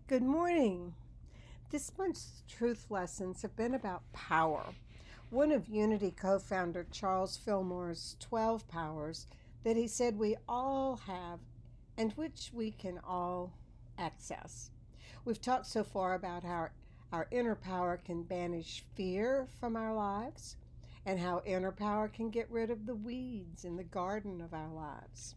Good morning. This month's truth lessons have been about power. One of Unity co founder Charles Fillmore's 12 powers that he said we all have and which we can all access. We've talked so far about how our inner power can banish fear from our lives and how inner power can get rid of the weeds in the garden of our lives.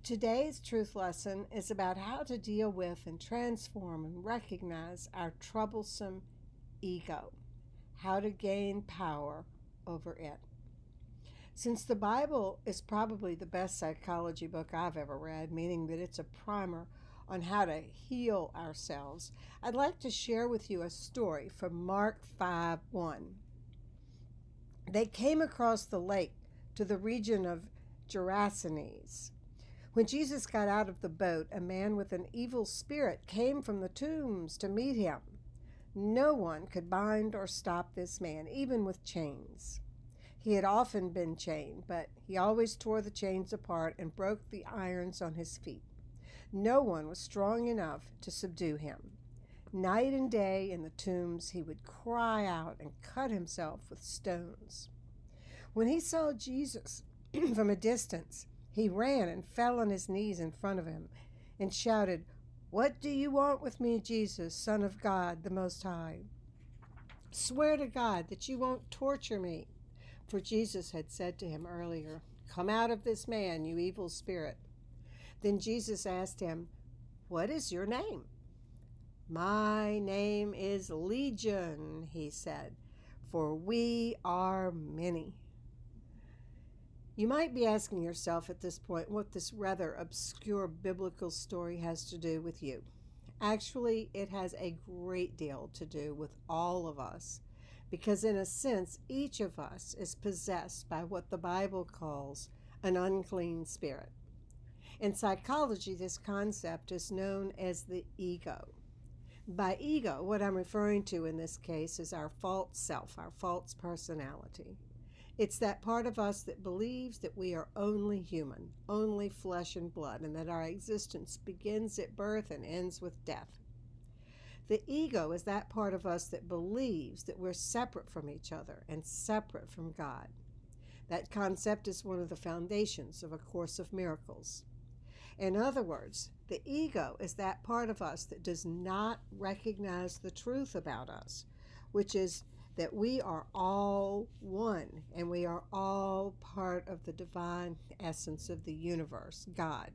Today's truth lesson is about how to deal with and transform and recognize our troublesome ego, how to gain power over it. Since the Bible is probably the best psychology book I've ever read, meaning that it's a primer on how to heal ourselves, I'd like to share with you a story from Mark 5:1. They came across the lake to the region of Gerasenes. When Jesus got out of the boat, a man with an evil spirit came from the tombs to meet him. No one could bind or stop this man, even with chains. He had often been chained, but he always tore the chains apart and broke the irons on his feet. No one was strong enough to subdue him. Night and day in the tombs, he would cry out and cut himself with stones. When he saw Jesus from a distance, he ran and fell on his knees in front of him and shouted, "What do you want with me, Jesus, Son of God, the Most High? Swear to God that you won't torture me." For Jesus had said to him earlier, "Come out of this man, you evil spirit." Then Jesus asked him, "What is your name?" "My name is Legion," he said, "for we are many." You might be asking yourself at this point what this rather obscure biblical story has to do with you. Actually, it has a great deal to do with all of us, because in a sense, each of us is possessed by what the Bible calls an unclean spirit. In psychology, this concept is known as the ego. By ego, what I'm referring to in this case is our false self, our false personality. It's that part of us that believes that we are only human, only flesh and blood, and that our existence begins at birth and ends with death. The ego is that part of us that believes that we're separate from each other and separate from God. That concept is one of the foundations of A Course of Miracles. In other words, the ego is that part of us that does not recognize the truth about us, which is that we are all one and we are all part of the divine essence of the universe, God.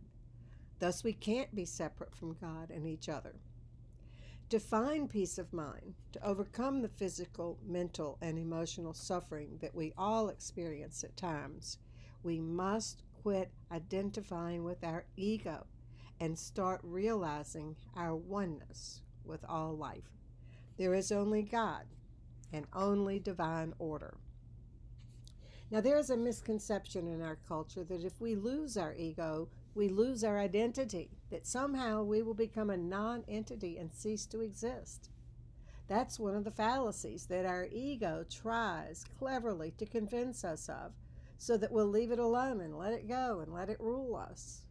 Thus, we can't be separate from God and each other. To find peace of mind, to overcome the physical, mental, and emotional suffering that we all experience at times, we must quit identifying with our ego and start realizing our oneness with all life. There is only God and only divine order. Now, there is a misconception in our culture that if we lose our ego, we lose our identity, that somehow we will become a non-entity and cease to exist. That's one of the fallacies that our ego tries cleverly to convince us of, so that we'll leave it alone and let it go and let it rule us.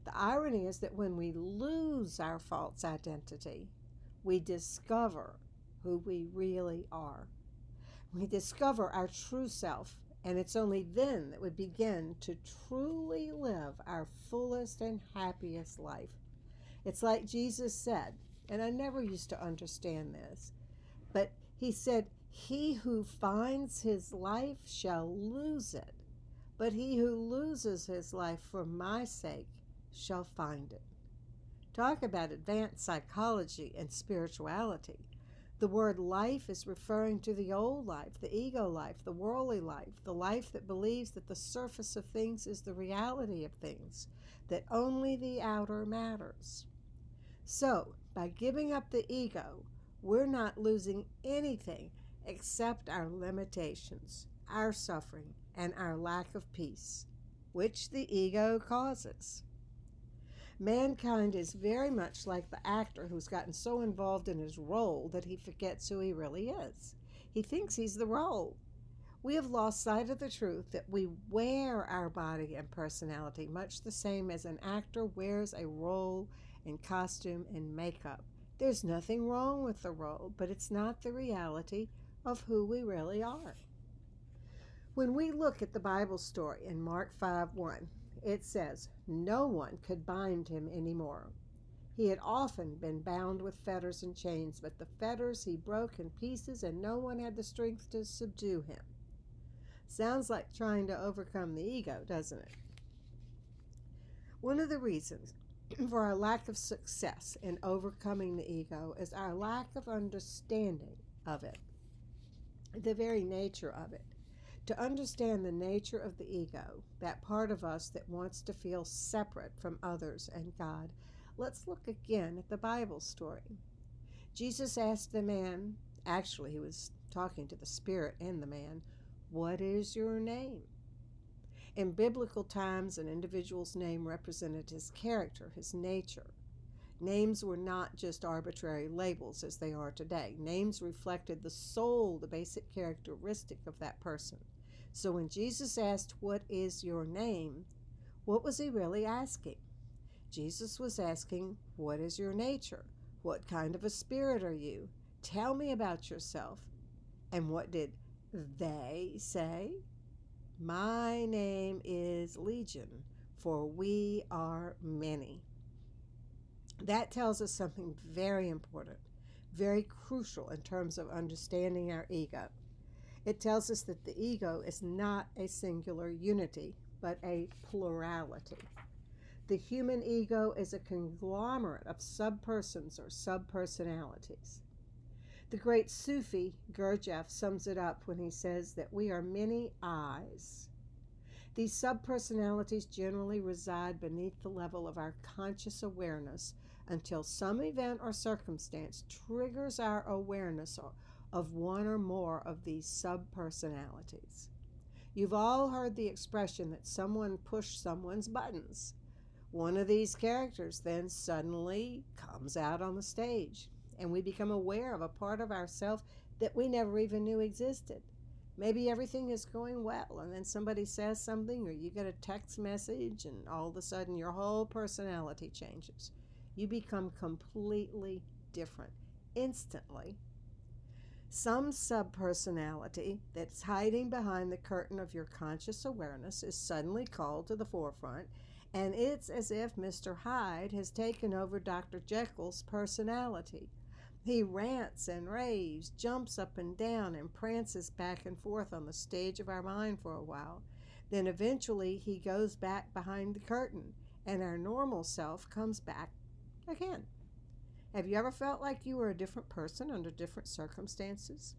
The irony is that when we lose our false identity, we discover who we really are. We discover our true self, and it's only then that we begin to truly live our fullest and happiest life. It's like Jesus said, and I never used to understand this, but he said, "He who finds his life shall lose it, but he who loses his life for my sake shall find it." Talk about advanced psychology and spirituality. The word life is referring to the old life, the ego life, the worldly life, the life that believes that the surface of things is the reality of things, that only the outer matters. So, by giving up the ego, we're not losing anything except our limitations, our suffering, and our lack of peace, which the ego causes. Mankind is very much like the actor who's gotten so involved in his role that he forgets who he really is. He thinks he's the role. We have lost sight of the truth that we wear our body and personality, much the same as an actor wears a role in costume and makeup. There's nothing wrong with the role, but it's not the reality of who we really are. When we look at the Bible story in Mark 5:1, it says, "No one could bind him anymore. He had often been bound with fetters and chains, but the fetters he broke in pieces, and no one had the strength to subdue him." Sounds like trying to overcome the ego, doesn't it? One of the reasons for our lack of success in overcoming the ego is our lack of understanding of it, the very nature of it. To understand the nature of the ego, that part of us that wants to feel separate from others and God, let's look again at the Bible story. Jesus asked the man, actually he was talking to the spirit and the man, "What is your name?" In biblical times, an individual's name represented his character, his nature. Names were not just arbitrary labels as they are today. Names reflected the soul, the basic characteristic of that person. So when Jesus asked, "What is your name?" what was he really asking? Jesus was asking, "What is your nature? What kind of a spirit are you? Tell me about yourself." And what did they say? "My name is Legion, for we are many." That tells us something very important, very crucial in terms of understanding our ego. It tells us that the ego is not a singular unity, but a plurality. The human ego is a conglomerate of subpersons or subpersonalities. The great Sufi Gurdjieff sums it up when he says that we are many I's. These subpersonalities generally reside beneath the level of our conscious awareness until some event or circumstance triggers our awareness of one or more of these subpersonalities. You've all heard the expression that someone pushed someone's buttons. One of these characters then suddenly comes out on the stage, and we become aware of a part of ourselves that we never even knew existed. Maybe everything is going well, and then somebody says something, or you get a text message, and all of a sudden your whole personality changes. You become completely different, instantly. Some subpersonality that's hiding behind the curtain of your conscious awareness is suddenly called to the forefront, and it's as if Mr. Hyde has taken over Dr. Jekyll's personality. He rants and raves, jumps up and down, and prances back and forth on the stage of our mind for a while. Then eventually he goes back behind the curtain, and our normal self comes back again. Have you ever felt like you were a different person under different circumstances?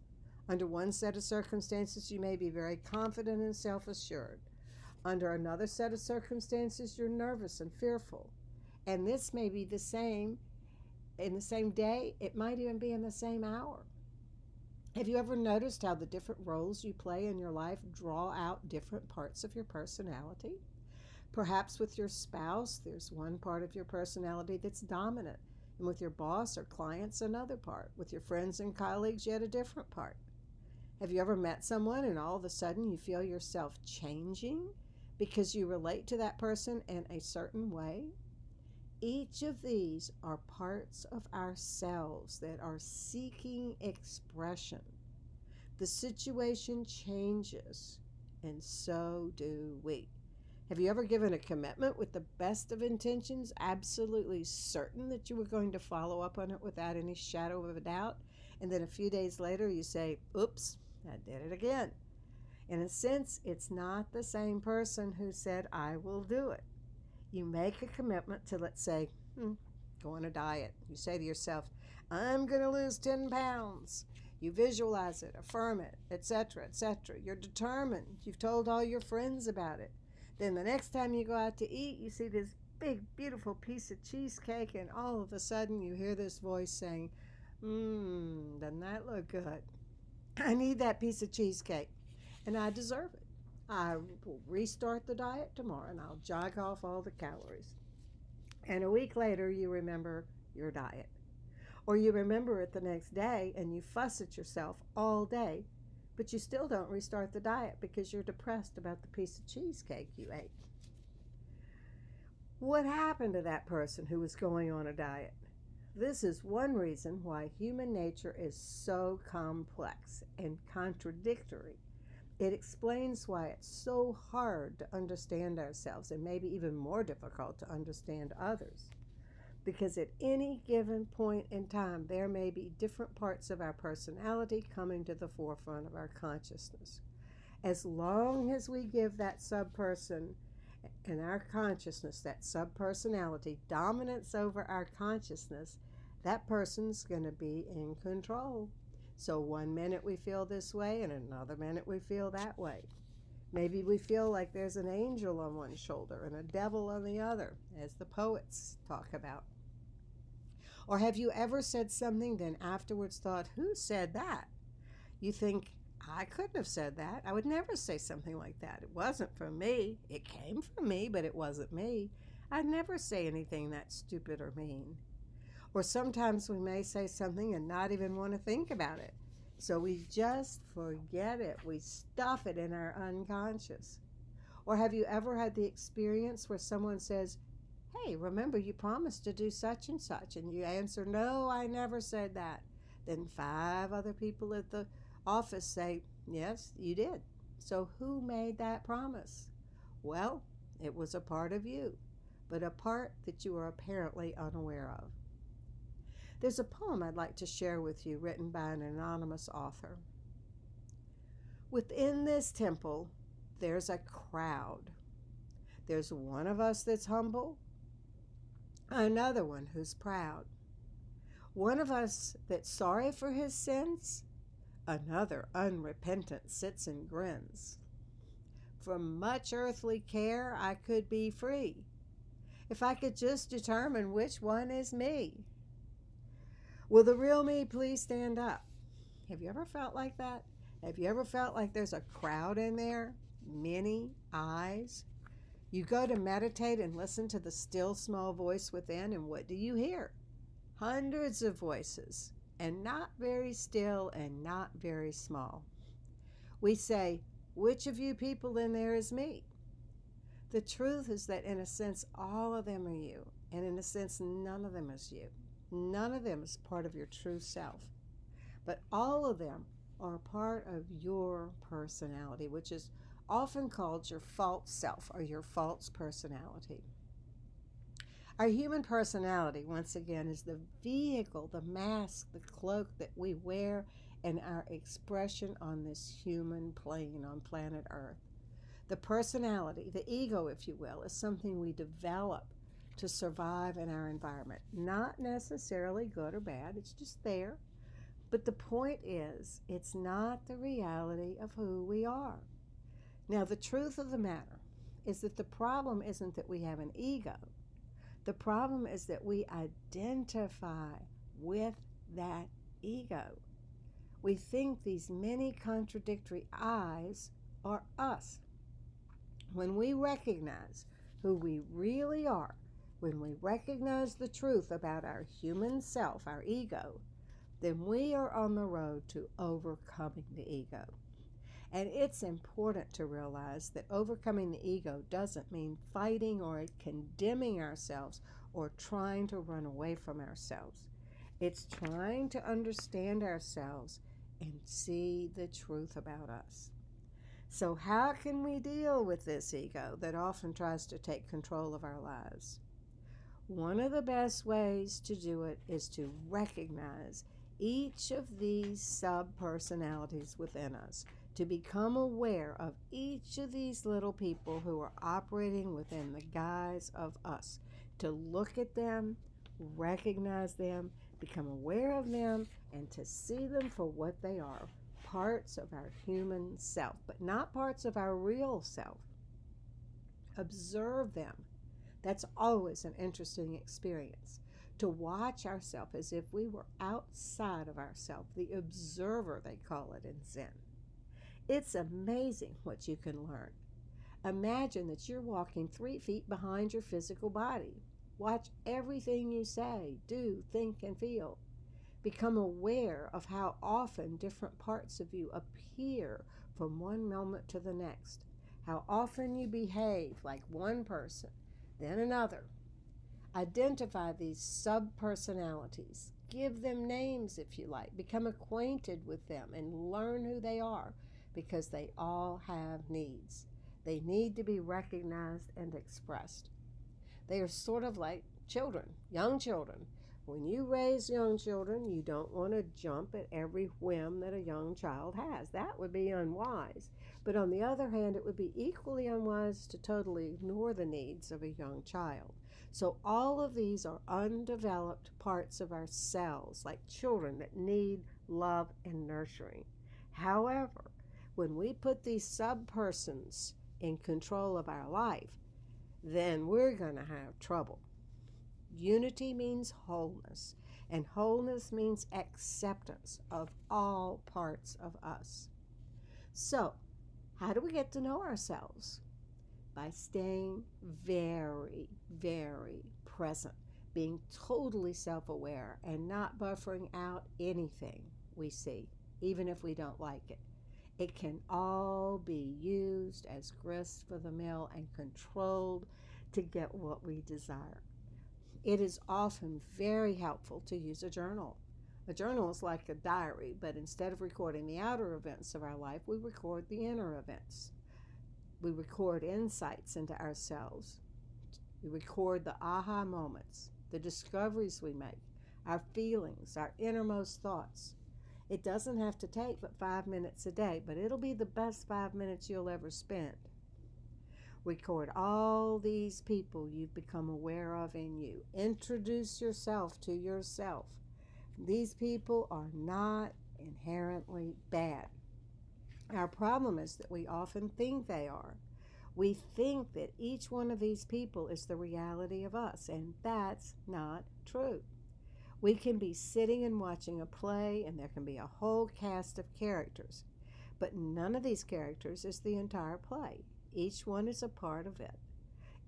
Under one set of circumstances, you may be very confident and self-assured. Under another set of circumstances, you're nervous and fearful. And this may be the same in the same day. It might even be in the same hour. Have you ever noticed how the different roles you play in your life draw out different parts of your personality? Perhaps with your spouse, there's one part of your personality that's dominant, and with your boss or clients, another part. With your friends and colleagues, yet a different part. Have you ever met someone and all of a sudden you feel yourself changing because you relate to that person in a certain way? Each of these are parts of ourselves that are seeking expression. The situation changes, and so do we. Have you ever given a commitment with the best of intentions, absolutely certain that you were going to follow up on it without any shadow of a doubt, and then a few days later you say, "Oops, I did it again"? In a sense, it's not the same person who said, "I will do it." You make a commitment to, let's say, go on a diet. You say to yourself, "I'm going to lose 10 pounds. You visualize it, affirm it, etc., etc. You're determined. You've told all your friends about it. Then the next time you go out to eat, you see this big, beautiful piece of cheesecake, and all of a sudden you hear this voice saying, doesn't that look good? I need that piece of cheesecake, and I deserve it. I will restart the diet tomorrow, and I'll jog off all the calories." And a week later, you remember your diet. Or you remember it the next day, and you fuss at yourself all day, but you still don't restart the diet because you're depressed about the piece of cheesecake you ate. What happened to that person who was going on a diet? This is one reason why human nature is so complex and contradictory. It explains why it's so hard to understand ourselves and maybe even more difficult to understand others. Because at any given point in time, there may be different parts of our personality coming to the forefront of our consciousness. As long as we give that subperson in our consciousness, that subpersonality, dominance over our consciousness, that person's going to be in control. So one minute we feel this way, and another minute we feel that way. Maybe we feel like there's an angel on one shoulder and a devil on the other, as the poets talk about. Or have you ever said something, then afterwards thought, who said that? You think, I couldn't have said that. I would never say something like that. It wasn't from me. It came from me, but it wasn't me. I'd never say anything that stupid or mean. Or sometimes we may say something and not even want to think about it. So we just forget it. We stuff it in our unconscious. Or have you ever had the experience where someone says, hey, remember you promised to do such and such, and you answer, no, I never said that. Then 5 other people at the office say, yes, you did. So who made that promise? Well, it was a part of you, but a part that you are apparently unaware of. There's a poem I'd like to share with you written by an anonymous author. Within this temple, there's a crowd. There's one of us that's humble, another one who's proud. One of us that's sorry for his sins, another unrepentant sits and grins. From much earthly care I could be free, if I could just determine which one is me. Will the real me please stand up? Have you ever felt like that? Have you ever felt like there's a crowd in there? Many eyes? You go to meditate and listen to the still small voice within, and what do you hear? Hundreds of voices, and not very still and not very small. We say, which of you people in there is me? The truth is that in a sense, all of them are you, and in a sense, none of them is you. None of them is part of your true self, but all of them are part of your personality, which is often called your false self or your false personality. Our human personality, once again, is the vehicle, the mask, the cloak that we wear in our expression on this human plane on planet Earth. The personality, the ego, if you will, is something we develop to survive in our environment. Not necessarily good or bad, it's just there. But the point is, it's not the reality of who we are. Now, the truth of the matter is that the problem isn't that we have an ego. The problem is that we identify with that ego. We think these many contradictory I's are us. When we recognize who we really are, when we recognize the truth about our human self, our ego, then we are on the road to overcoming the ego. And it's important to realize that overcoming the ego doesn't mean fighting or condemning ourselves or trying to run away from ourselves. It's trying to understand ourselves and see the truth about us. So how can we deal with this ego that often tries to take control of our lives? One of the best ways to do it is to recognize each of these sub-personalities within us, to become aware of each of these little people who are operating within the guise of us, to look at them, recognize them, become aware of them, and to see them for what they are, parts of our human self, but not parts of our real self. Observe them. That's always an interesting experience, to watch ourselves as if we were outside of ourselves, the observer, they call it in Zen. It's amazing what you can learn. Imagine that you're walking 3 feet behind your physical body. Watch everything you say, do, think, and feel. Become aware of how often different parts of you appear from one moment to the next. How often you behave like one person, then another. Identify these sub-personalities. Give them names if you like. Become acquainted with them and learn who they are because they all have needs. They need to be recognized and expressed. They are sort of like children, young children. When you raise young children, you don't want to jump at every whim that a young child has. That would be unwise. But on the other hand, it would be equally unwise to totally ignore the needs of a young child. So all of these are undeveloped parts of ourselves, like children that need love and nurturing. However, when we put these sub-persons in control of our life, then we're going to have trouble. Unity means wholeness, and wholeness means acceptance of all parts of us. So, how do we get to know ourselves? By staying very, very present, being totally self-aware and not buffering out anything we see, even if we don't like it. It can all be used as grist for the mill and controlled to get what we desire. It is often very helpful to use a journal. A journal is like a diary, but instead of recording the outer events of our life, we record the inner events. We record insights into ourselves. We record the aha moments, the discoveries we make, our feelings, our innermost thoughts. It doesn't have to take but 5 minutes a day, but it'll be the best 5 minutes you'll ever spend. Record all these people you've become aware of in you. Introduce yourself to yourself. These people are not inherently bad. Our problem is that we often think they are. We think that each one of these people is the reality of us, and that's not true. We can be sitting and watching a play, and there can be a whole cast of characters, but none of these characters is the entire play. Each one is a part of it.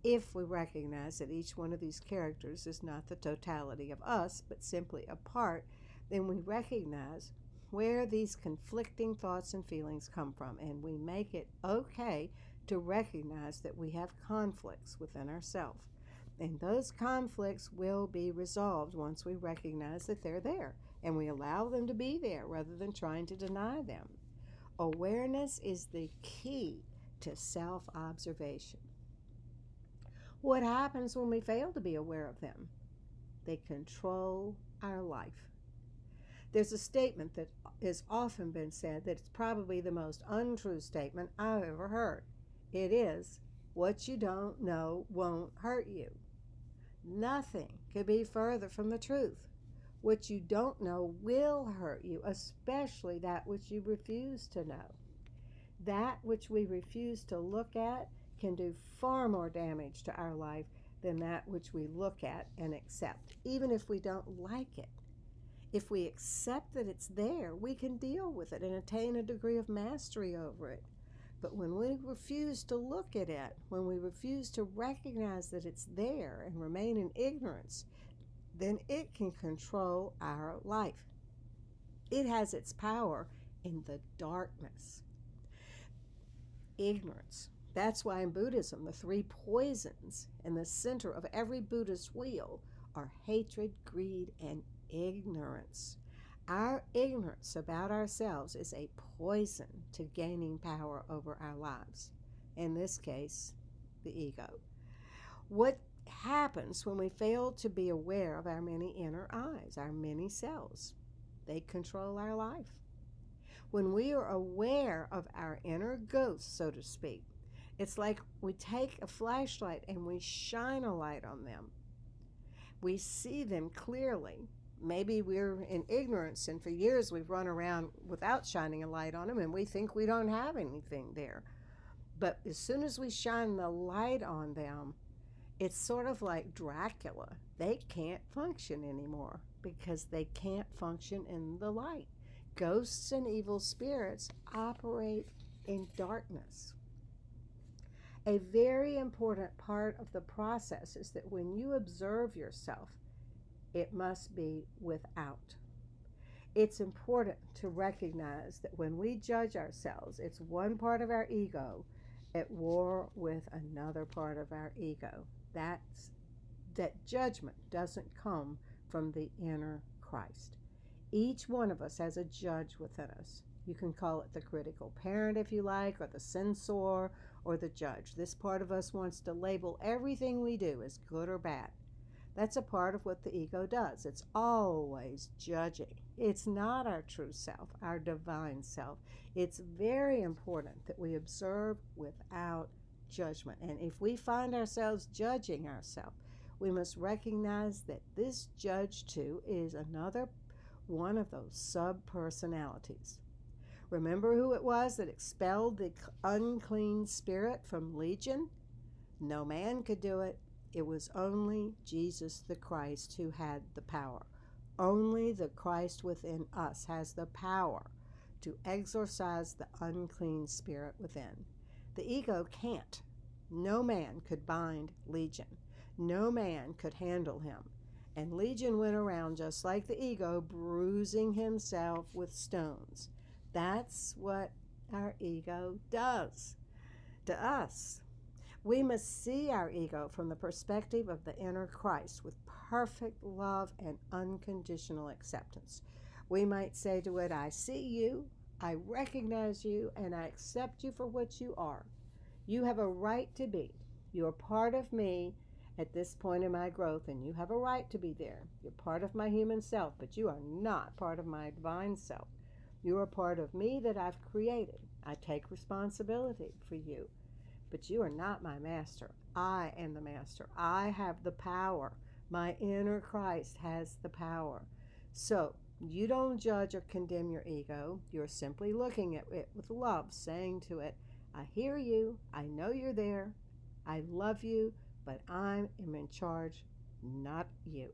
If we recognize that each one of these characters is not the totality of us, but simply a part, then we recognize where these conflicting thoughts and feelings come from, and we make it okay to recognize that we have conflicts within ourselves. And those conflicts will be resolved once we recognize that they're there, and we allow them to be there rather than trying to deny them. Awareness is the key to self-observation. What happens when we fail to be aware of them? They control our life. There's a statement that has often been said that it's probably the most untrue statement I've ever heard. It is, what you don't know won't hurt you. Nothing could be further from the truth. What you don't know will hurt you, especially that which you refuse to know. That which we refuse to look at can do far more damage to our life than that which we look at and accept, even if we don't like it. If we accept that it's there, we can deal with it and attain a degree of mastery over it. But when we refuse to look at it, when we refuse to recognize that it's there and remain in ignorance, then it can control our life. It has its power in the darkness. Ignorance. That's why in Buddhism, the 3 poisons in the center of every Buddhist wheel are hatred, greed, and ignorance. Our ignorance about ourselves is a poison to gaining power over our lives. In this case, the ego. What happens when we fail to be aware of our many inner eyes, our many selves? They control our life. When we are aware of our inner ghosts, so to speak, it's like we take a flashlight and we shine a light on them. We see them clearly. Maybe we're in ignorance, and for years we've run around without shining a light on them, and we think we don't have anything there. But as soon as we shine the light on them, it's sort of like Dracula. They can't function anymore because they can't function in the light. Ghosts and evil spirits operate in darkness. A very important part of the process is that when you observe yourself, it must be without. It's important to recognize that when we judge ourselves, it's one part of our ego at war with another part of our ego. That's that judgment doesn't come from the inner Christ. Each one of us has a judge within us. You can call it the critical parent if you like, or the censor, or the judge. This part of us wants to label everything we do as good or bad. That's a part of what the ego does. It's always judging. It's not our true self, our divine self. It's very important that we observe without judgment. And if we find ourselves judging ourselves, we must recognize that this judge too is another one of those sub-personalities. Remember who it was that expelled the unclean spirit from Legion? No man could do it. It was only Jesus the Christ who had the power. Only the Christ within us has the power to exorcise the unclean spirit within. The ego can't. No man could bind Legion. No man could handle him. And Legion went around just like the ego, bruising himself with stones. That's what our ego does to us. We must see our ego from the perspective of the inner Christ with perfect love and unconditional acceptance. We might say to it, I see you, I recognize you, and I accept you for what you are. You have a right to be. You are part of me at this point in my growth, and you have a right to be there. You're part of my human self, but you are not part of my divine self. You are part of me that I've created. I take responsibility for you, but you are not my master. I am the master. I have the power. My inner Christ has the power. So you don't judge or condemn your ego. You're simply looking at it with love, saying to it, I hear you. I know you're there. I love you, but I am in charge, not you.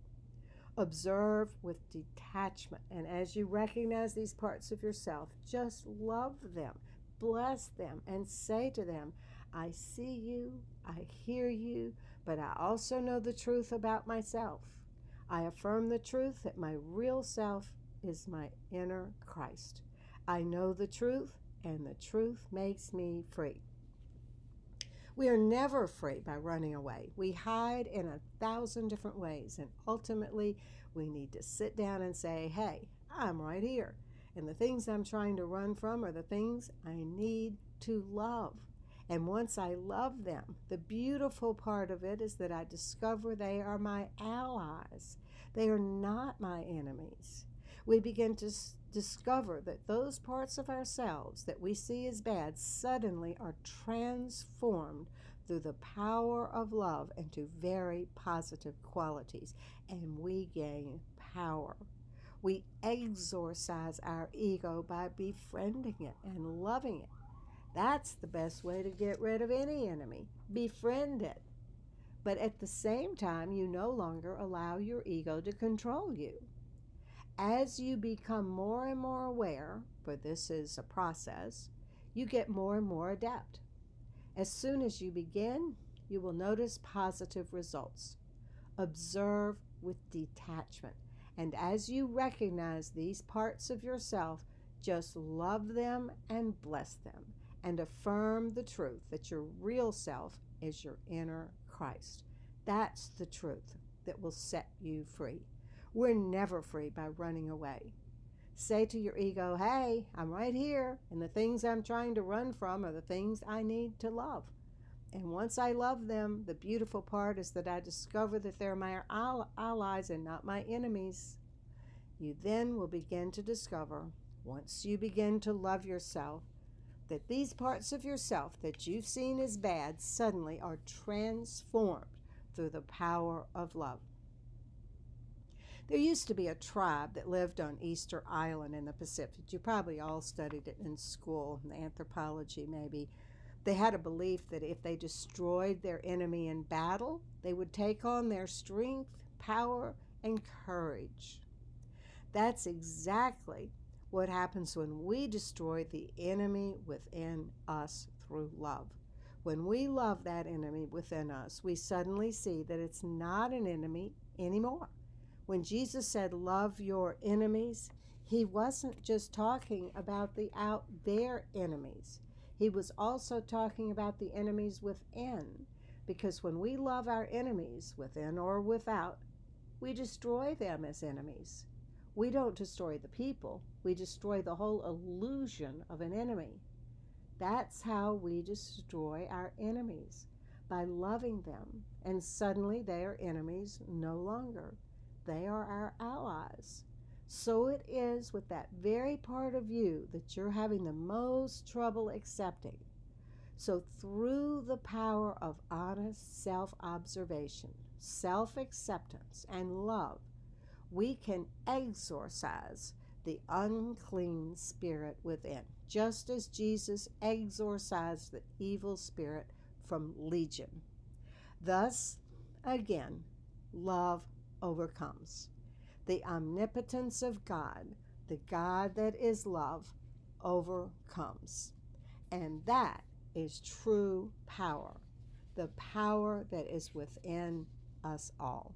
Observe with detachment, and as you recognize these parts of yourself, just love them, bless them, and say to them, I see you, I hear you, but I also know the truth about myself. I affirm the truth that my real self is my inner Christ. I know the truth, and the truth makes me free. We are never free by running away. We hide in 1,000 different ways, and ultimately we need to sit down and say, hey, I'm right here. And the things I'm trying to run from are the things I need to love. And once I love them, the beautiful part of it is that I discover they are my allies. They are not my enemies. We begin to discover that those parts of ourselves that we see as bad suddenly are transformed through the power of love into very positive qualities, and we gain power. We exorcise our ego by befriending it and loving it. That's the best way to get rid of any enemy. Befriend it. But at the same time, you no longer allow your ego to control you. As you become more and more aware, for this is a process, you get more and more adept. As soon as you begin, you will notice positive results. Observe with detachment. And as you recognize these parts of yourself, just love them and bless them. And affirm the truth that your real self is your inner Christ. That's the truth that will set you free. We're never free by running away. Say to your ego, hey, I'm right here, and the things I'm trying to run from are the things I need to love. And once I love them, the beautiful part is that I discover that they're my allies and not my enemies. You then will begin to discover, once you begin to love yourself, that these parts of yourself that you've seen as bad suddenly are transformed through the power of love. There used to be a tribe that lived on Easter Island in the Pacific. You probably all studied it in school, in anthropology maybe. They had a belief that if they destroyed their enemy in battle, they would take on their strength, power, and courage. That's exactly what happens when we destroy the enemy within us through love. When we love that enemy within us, we suddenly see that it's not an enemy anymore. When Jesus said, love your enemies, he wasn't just talking about the out there enemies. He was also talking about the enemies within, Because when we love our enemies, within or without, we destroy them as enemies. We don't destroy the people, we destroy the whole illusion of an enemy. That's how we destroy our enemies, by loving them. And suddenly they are enemies no longer. They are our allies. So it is with that very part of you that you're having the most trouble accepting. So through the power of honest self-observation, self-acceptance, and love, we can exorcise the unclean spirit within, just as Jesus exorcised the evil spirit from Legion. Thus, again, love overcomes. The omnipotence of God, the God that is love, overcomes. And that is true power, the power that is within us all.